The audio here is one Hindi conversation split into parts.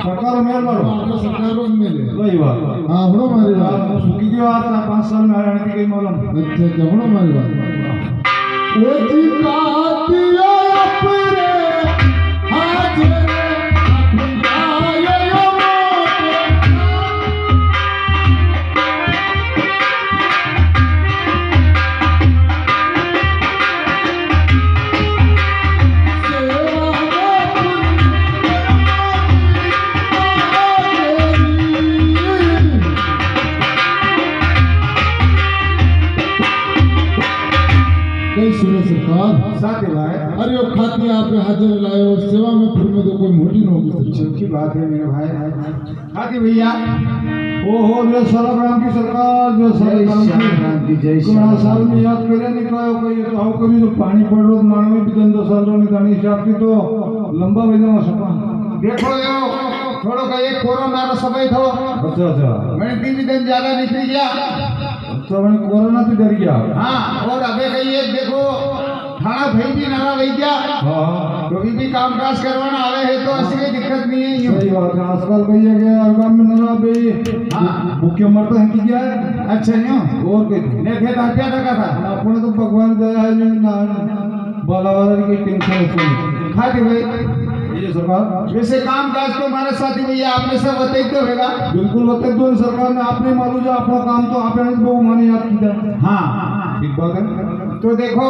सरकार में मारो सरकार में ले वही बात हां बड़ो मारी बात सुखी की बात 5 साल में आने की मालूम अच्छा बड़ो मारी बात ओ जी कातिया अपने हाजिर अरे वो खाती आपने हाजिर लाए सेवा में फिर में तो कोई मोटी नौकरी अच्छी बात है मेरे भाई खाती भैया ओ हो जो सरकार की सरकार जो सरकार की जय श्री साल में याद करे नहीं कहो कोई तो आओ कभी तो पानी पड़ रो मानवी भी 10 सालों में गानी साहब की तो लंबा वेदना सपा देखो यो थोड़ो का एक कोरोना रो समय थो अच्छा मैंने 3 दिन ज्यादा निकल गया तो मैंने कोरोना से डर गया हां और अबे कहीं एक देखो थाना भाई भी नारा वही क्या हां तो भी कामकाज करवाना आवे है तो ऐसी कोई दिक्कत नहीं है यूं सही बात है आजकल भैया के आगाम में नारा बे हां भूखे मरते हैं कि क्या है अच्छा यूं और के नेथे तापिया टका था अपने तो भगवान दया है ना बाला वाला की टेंशन है खाती भाई ये सरकार वैसे कामकाज तो हमारे साथी भैया आपने सब बताई तो होगा बिल्कुल बता दो सरकार ने आपने मालूम जो अपना काम तो आपने वो माने याद किया हां ठीक बात है तो देखो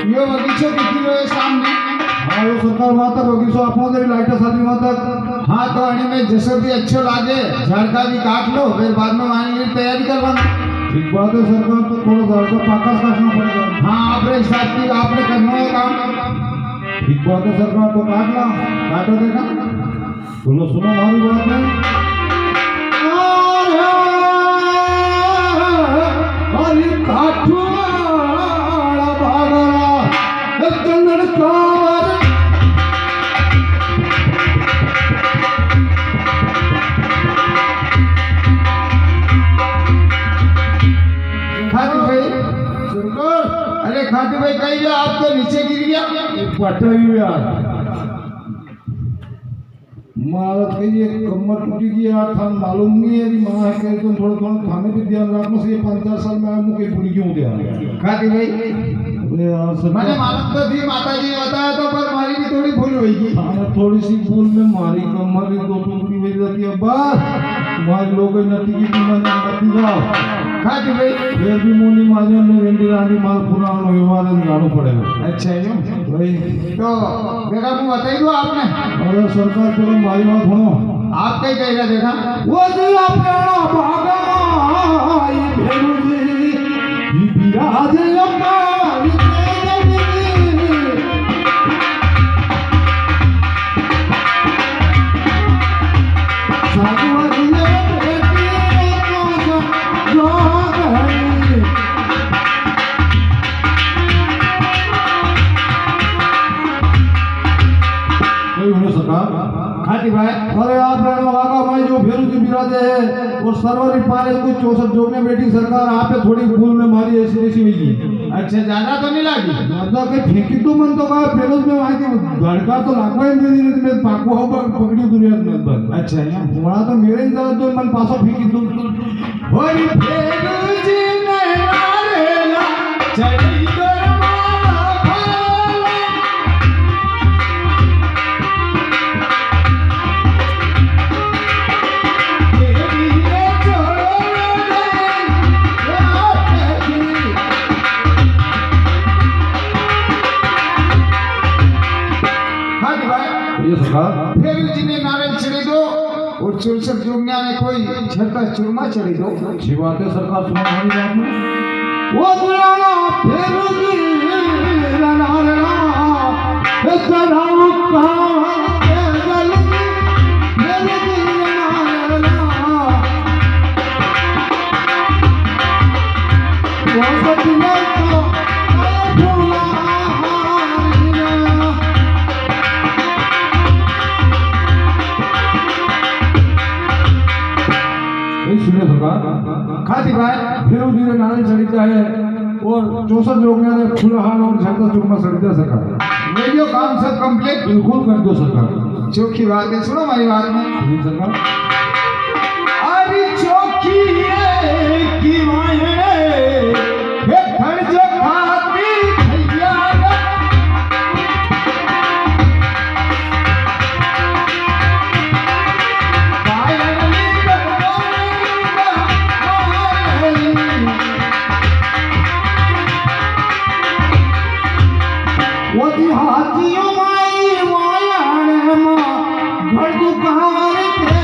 यो बगीचों के किलो है सामने हां वो सरकार माता बगीचो अपना दे लाइट साथी माता हां तो अने में जैसे भी अच्छो लागे झाड़का भी काट लो फिर बाद में मान ली तैयारी करवाना ठीक बात है सरकार तो थोड़ा झाड़का पाका काटना पड़ेगा हां आपने साथी आपने करना है काम ठीक बात है सरकार तो काटना काटो देखा बोलो सुनो हमारी बात में हरी काठुआड़ा भागरा चंदन कावर खाती भाई सरकार अरे खाती भाई कहीं जो आप तो नीचे गिर गया पटरी यार मारत के ये कमर टूटी की यार था मालूम नहीं है मां के तुम थोड़ा थाने पे ध्यान रखना से 5-4 साल में मुझे बुरी क्यों दे खाती भाई अरे यार सब मैंने मालूम तो थी माताजी ने बताया तो पर हमारी भी थोड़ी भूल हुई हाँ थोड़ी सी भूल में मारी कमर की 2 टुकड़ी बज जाती है बस तुम्हारे लोग नटी की कीमत नटी जाओ खाती भाई फिर भी मोनी माजन में वेंडी रानी माल पुराना व्यवहार गाना पड़ेगा अच्छा यूं भाई तो देखा मैं बताई दो आपने अरे सरकार चलो हमारी बात सुनो आप कहीं कह रहा देखा वो दिला प्यारा भागा ये भेलू जी ये विराज अकाली खाती भाई अरे आप वागा भाई जो भेरू जी बिराजे है और सरवरी पारे को 64 जोड़ने बेटी सरकार आप पे थोड़ी भूल में मारी ऐसी ऐसी हुई अच्छा ज्यादा तो नहीं लगी ज्यादा के फेंकी तो मन तो का फेरोज में आई थी गड़का तो लागवा ही नहीं में पाको हो पकड़ी दुनिया में बस अच्छा या वहां तो मेरे इंतजार तो मन पासो फेंकी तुम होरी फेरू जी ने नारेला चली ये सरकार फेरू जी ने नारे छिड़े दो 64 जोगिया ने कोई झटका चूरमा चढ़ी दो अच्छी बात है सरकार, सुनो हमारी बात में। वो दुलाना फेरुजी रना रना चढ़ाऊ कहाँ के गल मेरे दिल रना रना वो सपने को भूला सुनिए सरकार, खाती भाई फिर उधर नारायण चढ़ीता है और 64 लोग ने फुलहार और झंडा चूरमा चढ़ीता सरकार। रेडियो काम सब कंप्लीट बिल्कुल कर दो सरकार। चौकी बात है, सुनो हमारी बात में। सुनिए सरकार, अरे चौकी की माये हे खड़ जो खाती भैया वो हाथियों माई वायाने मां घर दुकान के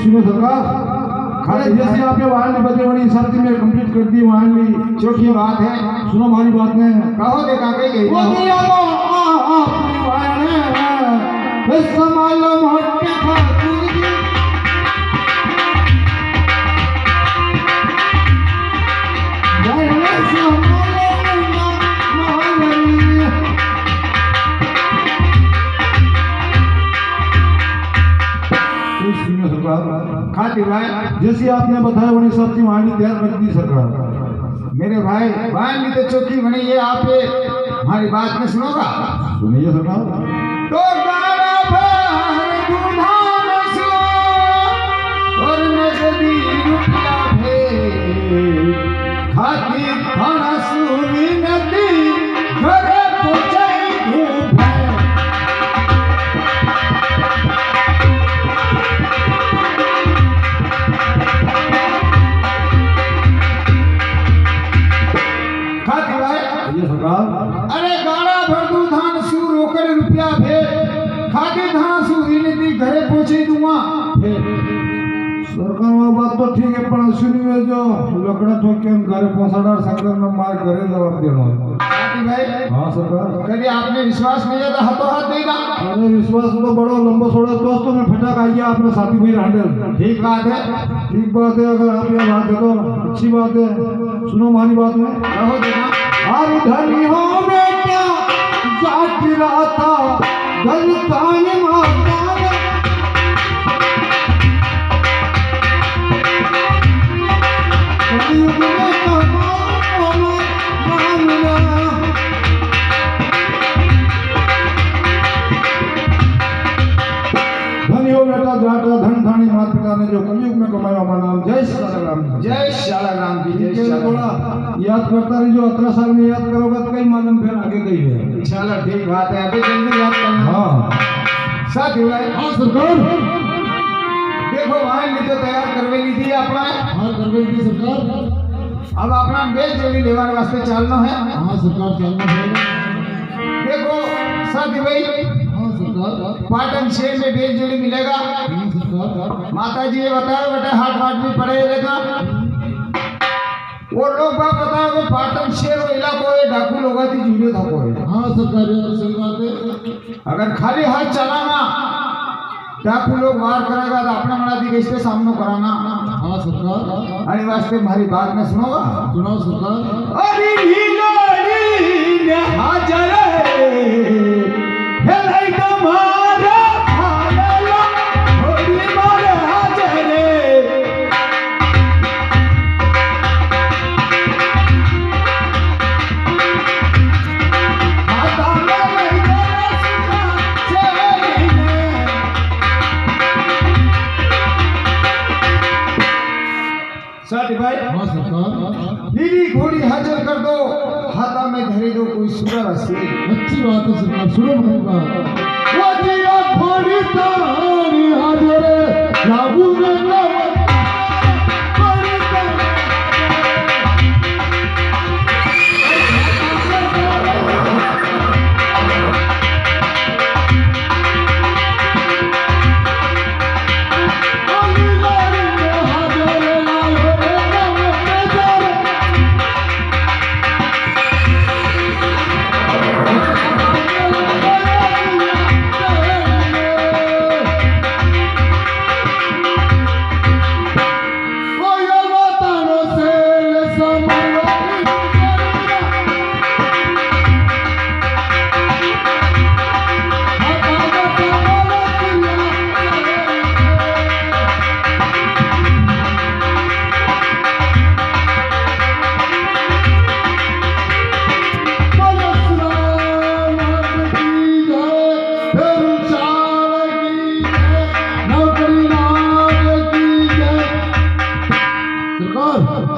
सुनो सरकार, खाली जैसे आपने वाहन में बदले वाली शर्त में कंप्लीट कर दी वाहन ली, जो की बात है सुनो हमारी बात में। कहो देखा गई वो दिया वो अपनी वाहन है संभालो मोटे खातिर की वाहन संभालो मोहल्ली खाती भाई जैसे आपने बताया वही सब की वाहनी तैयार कर दी सरकार। मेरे भाई वाहन की तो चौकी बनी है, आप ये हमारी बात में सुनोगा? सुनिए सरकार, तो गाना भर दुधान सो और नगदी रुपया भेज खाती खाना सुनी नदी घरे पहुंचाई धूप खाती भाई ये सरकार, अरे गाड़ा भर दू धान सू रोकड़ रुपया भेज खाती धान सू रीति घरे पहुंचे दूंगा सरकार वो बात तो ठीक है, पर सुनिए जो लकड़ा ठोक के घर पहुंचाड़ा संकर में मार घरे जवाब देना है। खाती भाई हाँ सरकार, कभी आपने विश्वास नहीं है तो हाथों हाथ देगा। अरे विश्वास तो बड़ो लंबा छोड़ा दोस्तों में फटक आई है आपने साथी भाई हैंडल। ठीक बात है, ठीक बात है, अगर आप ये बात है तो अच्छी बात है। सुनो हमारी बात में, रहो देना हर धनियों में क्या जाट रहा था गल कान माता धन हो बेटा जाटा धन धानी मात पिता माता ने जो कलयुग में कमाया हमारा नाम जय श्री राम। जय शाला राम की जय ठीक है, शाला थोड़ा याद करता रही, जो 18 साल में याद करोगे तो कई मालूम फिर आगे गई है। चलो ठीक बात है, अभी जल्दी याद करना। हाँ साथी भाई हाँ सरकार। देखो वहाँ नीचे तैयार करवे ली थी अपना, हाँ करवे की सरकार। अब अपना बेच जोड़ी लेवार वास्ते चलना है। हाँ सरकार चलना है। देखो साथी भाई हाँ सरकार। पाटन शहर में बेच जोड़ी मिलेगा। हाँ सरकार। माता जी ये बताओ बेटा, हाट वाट भी पड़े रहेगा। वो लोग बात बताओ कि पाटन शहर वो इलाको है डाकू लोग थी जुड़े था कोई। हाँ सरकार ये तो सही बात है। अगर खाली हाथ चलाना डाकू लोग वार करेगा तो अपना मना दी कैसे सामना कराना। हाँ सरकार। अरे वास्ते हमारी बात में सुनोगा। सुनाओ सरकार। अरे नीलोरी ने हाजर है लाई तुम्हारा भाला होरी मारे हाजर आता में लाई साथी भाई हाँ सरकार। नीली घोड़ी हाजिर कर दो, हाथा में धरे दो कोई सुंदर हंसी। अच्छी बात है सरकार। सुनो मेरी बात। वो जिया घोड़ी तारी हाजरे लागू में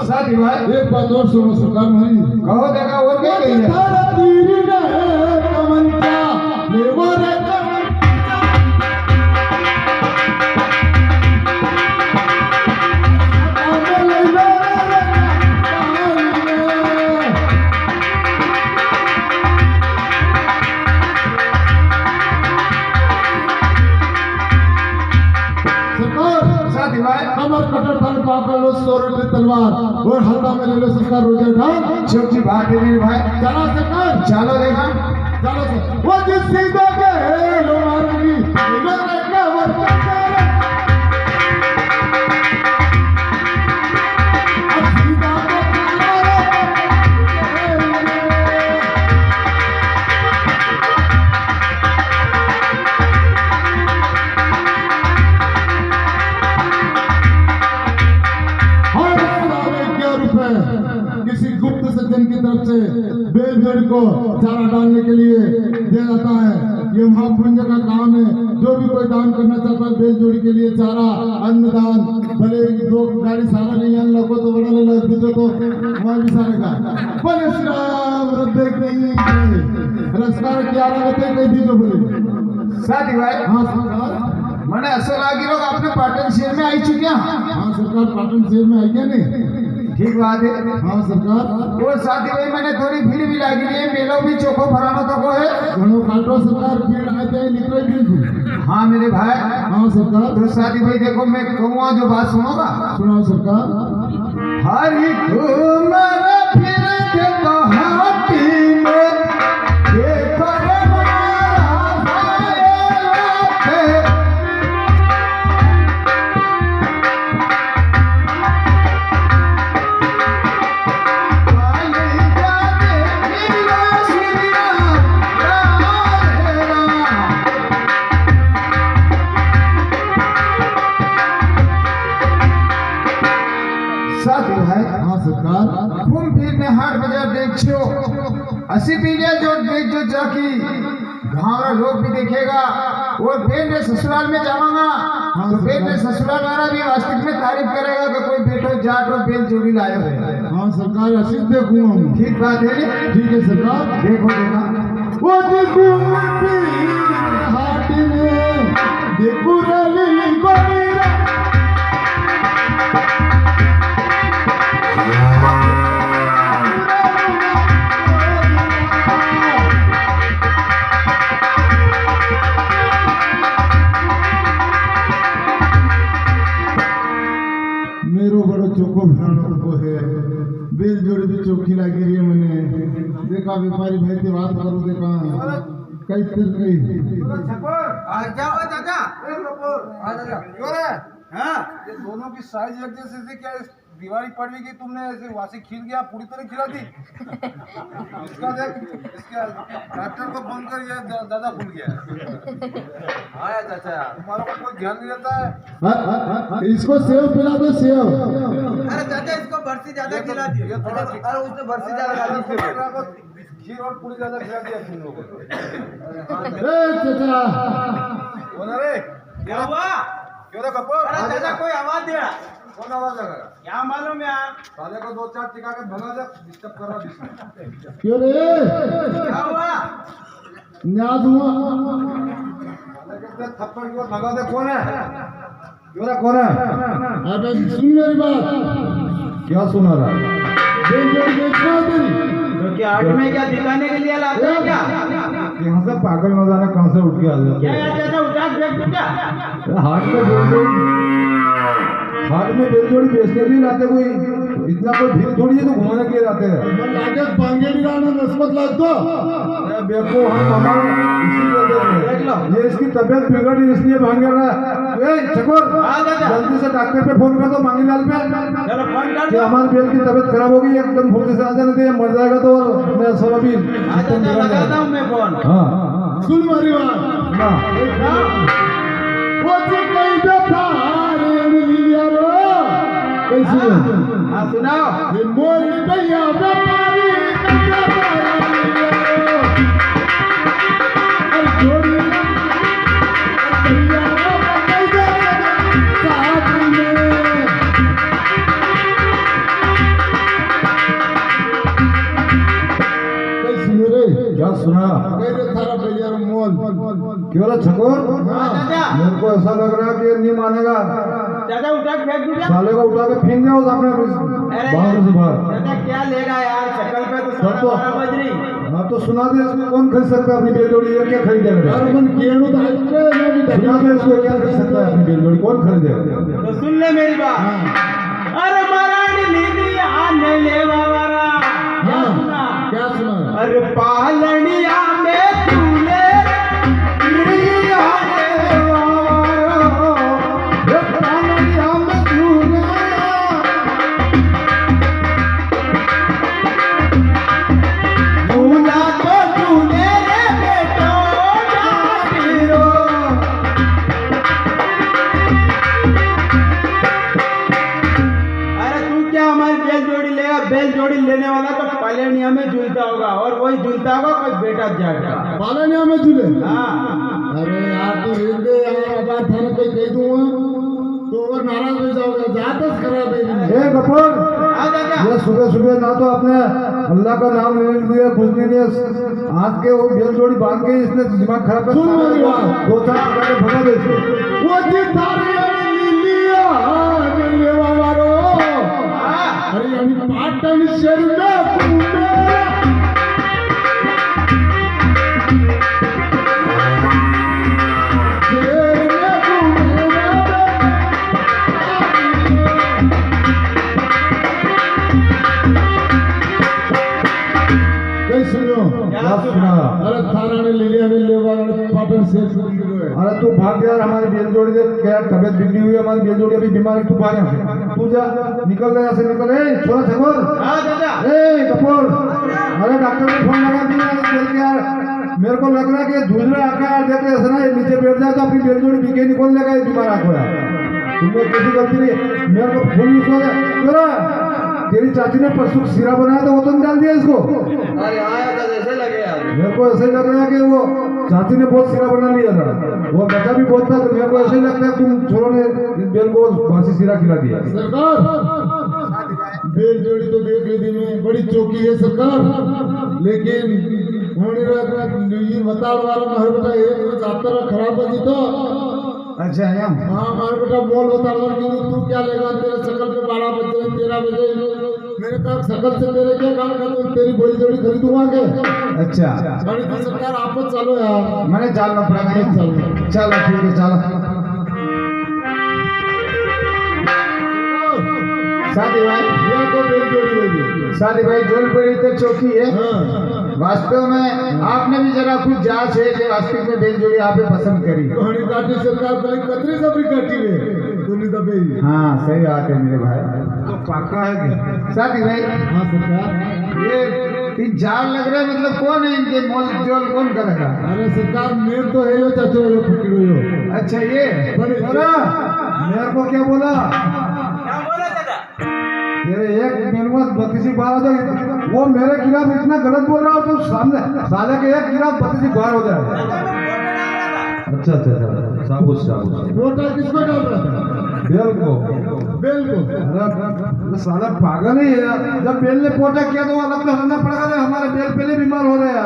साथी भाई एक बात और सुनो सरकार हमारी। कहो देखा और क्या कही है। साथी भाई कमर कटर थल पाकर लो सोरे पे तलवार और हाथा में ले लो सरकार रोजे ढाल। छोटी बात है मेरे भाई, चला सरकार। चलो देखा चलो सर। वो जिस सीधा के लो मारेगी मेरे का वर्ता करे। अब सीधा को मारो। किसी गुप्त सज्जन की तरफ से बेलजोड़ को चारा डालने के लिए दिया जाता है। ये महापुण्य का काम है। जो भी कोई दान करना चाहता है बेलजोड़ी के लिए चारा अन्नदान, भले दो गाड़ी सारा नहीं आने लगो तो बड़ा ले लग दीजो तो वहाँ भी सारे का बोले श्री राम रब्बे की रस्ता ग्यारह बजे कह दीजो बोले। साथी भाई हाँ सरकार। मैंने ऐसा लागी लोग अपने पाटन शहर में आई चुके हैं। हाँ सरकार पाटन शहर में आई क्या नहीं। ठीक बात है। हाँ सरकार। वो साथी भाई मैंने थोड़ी भीड़ भी लागी है, मेलो भी चोखो भरानो तको है। घणो काटो सरकार भीड़ आते हैं निकले भी। हाँ मेरे भाई। हाँ सरकार। तो साथी भाई देखो मैं कहूँगा जो बात सुनोगा। सुनाओ सरकार। हरि घूमर फिर के बहाती में देखो रे मारा भाई रात। साथी भाई हाँ सरकार। घूम फिर में हाट बाजार देखो, हंसी पीले जो देख जो जाकी घावरा लोग भी देखेगा और फिर मैं ससुराल में जाऊंगा हाँ, तो फिर मैं ससुराल वाला भी वास्तविक में तारीफ करेगा कि कोई बेटो जाट और बेल जोड़ी लाए हुए हैं। हाँ सरकार असित देखूंगा मैं। ठीक बात है ना? ठीक है सरकार। देखो देखा वो देखो हाथ में देखो रे गोरीरा मेरो बड़ो चोखो भ्राणो को है बेल जोड़ी भी चोखी लगी रही है मैंने देखा व्यापारी भाई से बात करो देखा कई फिर कई क्या हुआ चाचा? क्यों रे? हाँ? ये दोनों की साइज एक जैसी थी, क्या इस दिवाली पड़वी की तुमने ऐसे वासी खिल गया पूरी तरह खिला दी? इसका देख, इसके ट्रैक्टर को बंद कर ये दादा खुल गया। हाँ चाचा, तुम्हारा को कोई ध्यान नहीं देता है। इसको सेव पिला दो सेव। अरे चाचा इसको बरसी ज्यादा खिला दी। ये थोड़ा अरे उसने बरसी ज्यादा खिला दी। खीर और पूरी ज्यादा खिला दिया तुम लोगों को। चाचा बोला रे, क्या हुआ? क्यों रे कपूर? अरे चाचा कोई आवाज दे रहा। कौन आवाज लगा? क्या मालूम यार? साले को 2-4 टिका के भगा दे, डिस्टर्ब कर रहा है। क्यों रे क्या हुआ? न्याज हुआ साले के थप्पड़ की ओर भगा दे। कौन है? क्यों रे कौन है? अबे सुन मेरी बात। क्या सुना रहा है? बेल जोड़ी बेचना तेरी तो क्या आर्ट में क्या दिखाने के लिए लाते हैं क्या? यहाँ से पागल न जाने कहाँ से उठ के आ जाते क्या हैं। यार चाचा उठा फेंक दो क्या? हाथ में बेलजोड़ी बेचने भी लाते कोई, इतना कोई भीड़ थोड़ी है तो घुमाने के लिए लाते हैं। मन लागे बांगे नहीं रहना नस्बत लाग दो। अरे बेवकूफ, हम हमारा इसीलिए दे रहे देख लो। हैं। ये इसकी तबीयत बिगड़ी इसलिए भाग रहा है। ए चकोर, हाँ दादा। जल्दी से डॉक्टर पे फोन कर दो मांगीलाल पे चलो फोन कर कि दो। हमारे बेल की तबीयत खराब हो गई, एकदम फुर्ती से आ जाने दे, मर जाएगा तो मैं सब अभी हाँ चाचा लगाता हूँ मैं फोन। हाँ सुन मेरी बात। हाँ वो जो कहीं बैठा रे लिया रो कैसे हाँ सुनाओ। ये मोर भैया व्यापारी अरे जोड़ी भैया साथ में कैसे रे क्या सुना? कैसे थारा भैया मोल क्यों रे छकोर? हाँ चाचा। मेरे को ऐसा लग रहा है कि ये नहीं मानेगा। चाचा उठा के फेंक दो क्या? साले को उठा के फेंक दे उस अपने अरे बाहर से बाहर। चाचा क्या लेगा यार? शक्ल पे तो सब तो 12:30 बज रही। हाँ तो सुना दे इसको, कौन खरीद सकता है अपनी बेलजोड़ी? ये क्या खरीदेगा? यार मन केणु तो आइत्रे ना भी सुना दे इसको, क्या खरीद सकता है अपनी बेलजोड़ी? कौन खरीदेगा? तो सुन ले मेरी बात। अरे मराठी लीदी आने ले बाबरा। क्या सुना? क्या सुना अरे पालनिया में तूने लिया रे बाबरा। ये पालनिया में तूने भूला तो तूने रे बेटो जागीरो। अरे तू क्या हमारी बेल जोड़ी लेगा? बेल जोड़ी लेने वाला तो पालनिया में झूलता होगा, और वही झूलता होगा कोई बेटा जाटा। पालनिया में झूले हाँ अरे यार तू रेंगे यार अब बात थाने कोई कह दूंगा तो वो नाराज हो जाओगे जातस खराब है ए कपूर, हाँ चाचा। ये सुबह सुबह ना तो अपने अल्लाह का नाम लेने दिया, कुछ नहीं दिया। आज के वो बेलजोड़ी बांध के इसने दिमाग खराब कर सुन मेरी बात। 2-4 टिका के भगा दे इसको। वो जी थारी लिया मिलने वालो हाँ अरे यानी पाटन शहर में घूमे शहर में घूमे कैसे सुनो क्या सुना? अरे थाना ने ले लिया ले वाला पाटन शहर से निकलो अरे तू भाग यार, हमारी बेलजोड़ी से क्या तबीयत बिगड़ी हुई है, हमारी बेलजोड़ी अभी बीमार है, तू भाग यहाँ से। तू जा, निकल यहाँ से निकल। ए छोरा छकोर, हाँ चाचा। ए कपूर, अरे डॉक्टर ने फोन लगा दिया बेल के यार। मेरे को लग रहा है कि दूसरा आका यार देते ऐसा ना, ये नीचे बैठ जाए तो अपनी बेलजोड़ी बीके निकल लेगा ये बीमार आको यार। तुमने कैसी गलती नहीं, मेरे को फोन यूज हो तेरी चाची ने परसों सीरा बनाया तो वो तो डाल दिया इसको। अरे हाँ यार ऐसे लगे यार। मेरे को ऐसे लग रहा है कि वो चाची ने बहुत सिरा बना लिया था, वो बच्चा भी बहुत था, तो मेरे को ऐसे ही लगता है तुम छोरो ने इस बेल को बासी सिरा खिला दिया। सरकार बेल जोड़ी तो देख ली थी मैं, बड़ी चौकी है सरकार, लेकिन ये बता हमारे बेटा एक जातर खराब बजी तो अच्छा है हाँ हमारे बेटा बोल बता तू क्या लेगा, तेरे शकल पे 12 बजे 13 बजे मैंने कहा शकल से तेरे क्या काम कर, तुम तेरी बड़ी जोड़ी खरीदूंगा के। अच्छा बड़ी तो सरकार आप चलो यार, मैंने चलना पड़ेगा। चलो ठीक है चलो। शादी भाई ये तो बेल जोड़ी होगी। शादी भाई जोल पड़ी तो चौकी है। हाँ वास्तव में आपने भी जरा कुछ जांच है कि वास्तविक में बेल जोड़ी आपने पसंद करी। कहानी काटी सरकार पहले कतरी सबरी काटी है तूने दबे। हाँ सही बात है मेरे भाई, तो पक्का है कि शादी भाई हाँ सरकार ये 3-4 लग रहे, मतलब कौन है इनके मोल जोल कौन करेगा? अरे सरकार मेन तो है यो चाचो यो फकीरो यो। अच्छा ये बड़े मेरे को क्या बोला? तेरे एक मेनू 32 बार हो जाए, वो मेरे खिलाफ इतना गलत बोल रहा हो तो सामने साले के एक खिलाफ 32 बार हो जाए। अच्छा अच्छा अच्छा, साबुस साबुस वोटा किसको डाल रहा था? बेल को। बेल को। अरे साला पागल ही है, जब बेल ने पोटा किया तो वो अलग तो होना पड़ेगा ना, हमारे बेल पहले बीमार हो रहे हैं।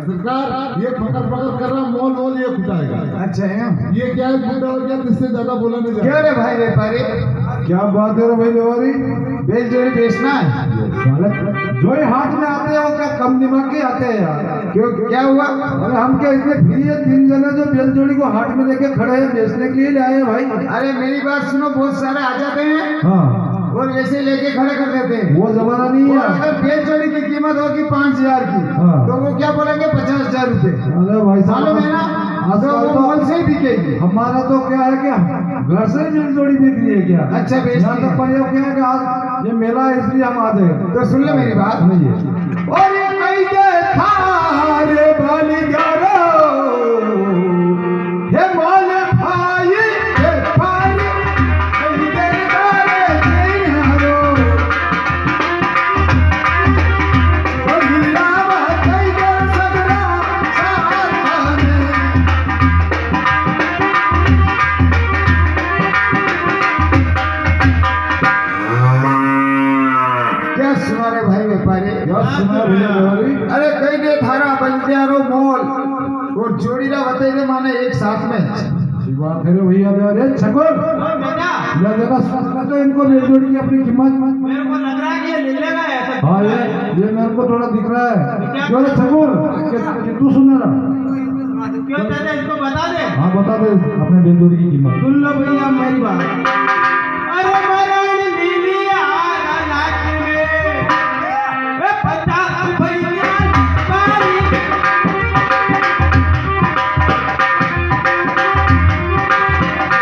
सरकार ये फकर फकर कर रहा मोल मोल ये खुदाएगा। अच्छा है ये क्या है खुदा हो गया, इससे ज्यादा बोला नहीं जा क्या रे भाई व्यापारी, क्या बात है रे भाई देवारी? बेल जोड़ी बेचना है? साले जो ही हाथ में आते हैं वो क्या कम दिमाग के आते हैं यार? क्यों क्या हुआ? अरे हम क्या इतने फ्री है, 3 जने जो बेल जोड़ी को हाथ में लेके खड़े हैं, बेचने के लिए लाए हैं भाई। अरे मेरी बात सुनो, बहुत सारे आ जाते हैं हाँ और वैसे लेके खड़े कर देते हैं। वो जमाना नहीं और है। अगर बेल जोड़ी की कीमत होगी 5000 की हाँ। तो वो क्या बोलेंगे 50,000 रुपए। अरे भाई मालूम है ना, तो आजकल वो तो मोल से ही बिकेगी। हमारा तो क्या है, क्या घर से ही बेल जोड़ी बिक रही है क्या? अच्छा, बेचती यहाँ है। तो प्रयोग क्या है कि आज ये मेला है इसलिए हम आ गए। तो सुन ले मेरी बात। नहीं है और ये कैसे थारे बलिदारो हे मोल भाई हे भाई कैसे तारे जिन्हारो और हीरावा कैसे सगरा साथाने। क्या सुना रे भाई व्यापारी? क्या सुना भैया देवारी? अरे कई दे थारा बलिदारो मोल और जोड़ीला बताइए माने एक साथ में। अच्छी बात है रे भैया देवारी। छकुर या जरा सस्ता तो इनको बेल जोड़ी की अपनी कीमत। मेरे को लग रहा है कि ये ले लेगा ऐसा। हाँ ये मेरे को थोड़ा दिख रहा है। क्यों रे छकुर, तू सुन रहा? क्यों चाचा इसको बता दे। हाँ बता दे अपने बेल जोड़ी की कीमत। सुन लो भैया मेरी बात। अरे मरण लीलिया लाख में 50 भैया पारी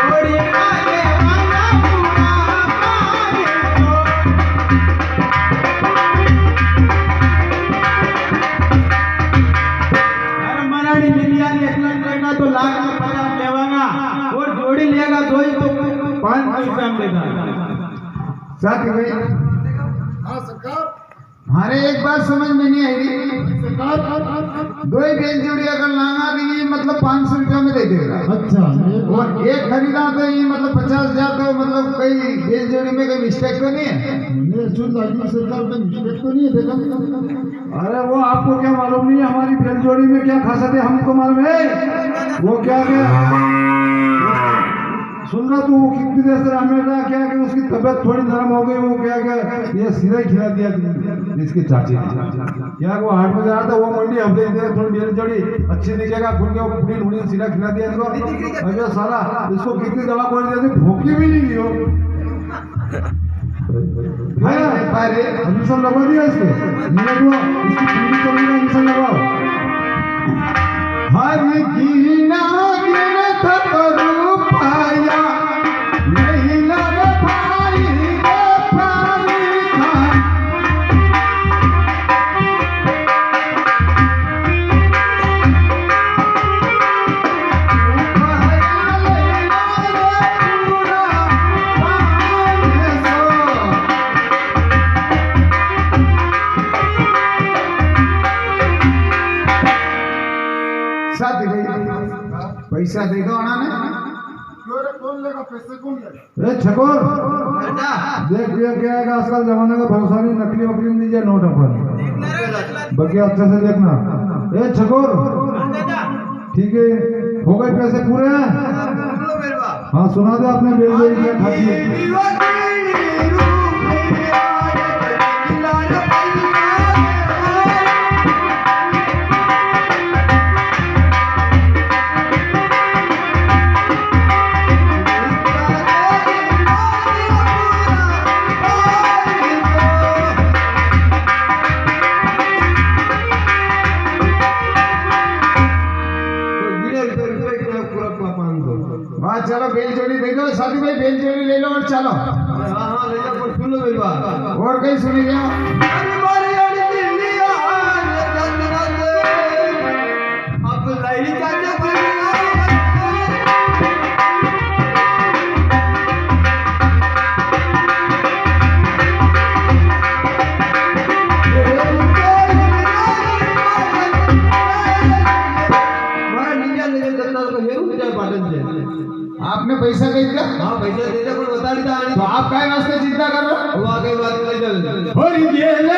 जोड़ी आगे वाला पूरा पानी को। अरे मराठी लीलिया ने 1 लाख लेगा तो लाख में 50 लेवागा और जोड़ी लेगा तो ही तो 5 पैसा में देगा। साथ भाई हाँ सरकार हमारे एक बात समझ में नहीं आई। सरकार दो ही बेल जोड़ी अगर लाना दी मतलब 500 रुपया में दे देगा अच्छा और एक खरीदा तो ये मतलब 50,000, तो मतलब कई बेल जोड़ी में कोई मिस्टेक तो नहीं है? मैंने सुन राजीव सरकार में मिस्टेक तो नहीं है देखा। अरे वो आपको क्या मालूम नहीं है हमारी बेल जोड़ी में क्या खासियत है, हमको मालूम है। वो क्या सुन रहा तू, वो कितनी देर से हमें रहा क्या कि उसकी तबीयत थोड़ी नरम हो गई, वो क्या ये सिरा ही खिला दिया इसके चाची ने। क्या वो 8 बजे आया था, वो मंडी हफ्ते थोड़ी बेल जोड़ी अच्छी दिखेगा खुल के, वो पूरी उड़ी सिरा खिला दिया इसको। अबे साला इसको कितनी दवा खोल दी, भूखी भी नहीं ली हो। अरे इंजेक्शन लगवा दिया इसके, इसकी पूरी चल रही है, इंजेक्शन लगाओ। हर गिना गिनत करू पाया नहीं लग भाई व्यापारी था। पैसा दे दो अणा ने क्यों रे, कौन लेगा पैसे, कौन लेगा? ए छकोर अच्छा देख लिया क्या है आजकल जमाने का भरोसा नहीं, नकली वकली नहीं दीजिए नोट अपन बाकी अच्छे से देखना। ए छकोर ठीक है, हो गए पैसे पूरे हैं? हाँ सुना दे आपने बेल जोड़ी क्या खाती है। हाँ चलो बेल जोड़ी दे दो साधु भाई, बेल जोड़ी ले लो और चलो। हाँ ले जाओ, सुन लो मेरी बात। और कहीं सुनी जाओ। अब लाइली चाचा आपने पैसा दे दिया? हाँ पैसा दे दे, पर बता दी था तो आप काय वास्ते चिंता कर रहे हो? वाकई बात नहीं चल और ये ले